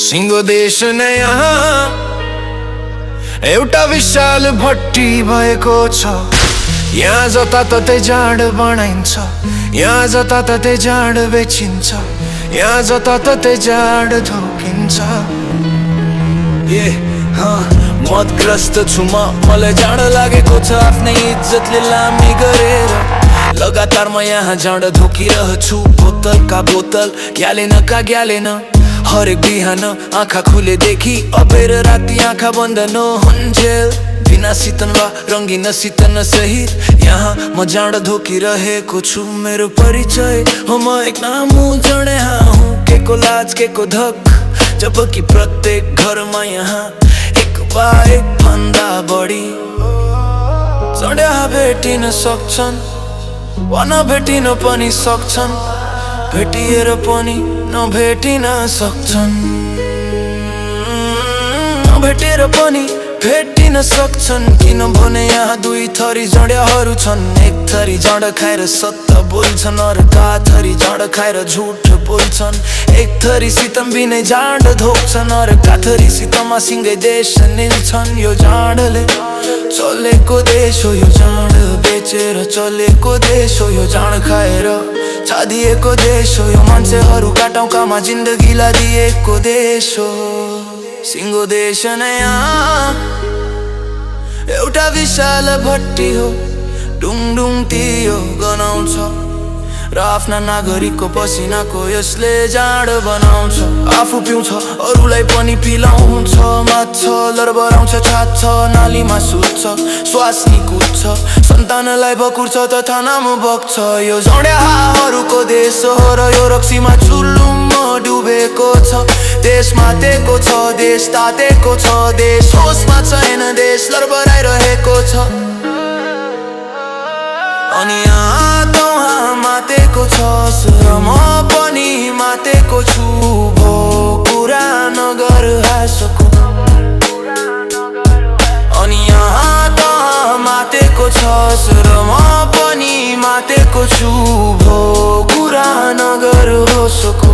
सिंगो देश यहाँ एउटा विशाल भट्टी भएको छ। यहाँ जताततै जाँड बनाइन्छ, यहाँ जताततै जाँड बेचिन्छ, यहाँ जताततै जाँड धोकिन्छ। मदग्रस्त छु मलाई जाँड लागेको छ आफ्नै इज्जतले लामी गरेर। लगातार म यहाँ जाँड धोकिरहछु, बोतल का बोतल, ग्यालेन का ग्यालेन। हरेक बिहान आँखा खुलेदेखि अबेर राति आँखा बन्द नहुन्जेल। बिना सितन वा रङ्गिन सितन सहित यहाँ म जाँड धोकिरहेको छु। मेरो परिचय हो म एक नामु जड्या हुँ, के को लाज के को धक, जबकि प्रत्येक घरमा यहाँ एक बाहेक भन्दा बढी जड्या भेटिन सक्छन् वा नभेटिन पनि सक्छन्, भेटिएर पनि नभेटिन सक्छन्, नभेटेर पनि भेटिन सक्छन्। किनभने यहाँ दुई थरी जड्याहरू छन्। एक थरी जाँड खाएर सत्य बोल्छन्, अर्का थरी जाँड खाएर झुट बोल्छन्। एक थरी सितम बिनै जाँड धोक्छन्, अर्का थरी सितममा सिँगै देश निल्छन्। यो जाँडले चलेको देश हो, यो जाँड बेचेर चलेको देश हो, यो जाँड खाएर छादिएको देश हो, यो मान्छेहरूका टाउकामा जिन्दगीलाई दिएको देश हो। सिंगो देश नयाँ एउटा विशाल भट्टी हो, डुङडुङ तियो गनाउँछ र आफ्ना नागरिकको पसिनाको यसले जाँड बनाउँछ। आफू पिउँछ अरूलाई पनि पिलाउँछ, मात्छ लरबराउँछ, छात्छ नालीमा सुत्छ, श्वास निकुच्छ, सन्तानलाई बकुर्छ तथा नाम बग्छ। यो जड्याहरूको देश हो र यो रक्सीमा चुल्लुमा डुबेको छ। देश मातेको छ, देश तातेको छ, देश होसमा छैन, देश लरबराइरहेको छ। अनि यहाँ तँ मातेको छस् र म पनि मातेको छु, भो कुरा नगर हाँसको। अनि यहाँ तँ मातेको छस् र म पनि मातेको छु, भो कुरा नगर होसको।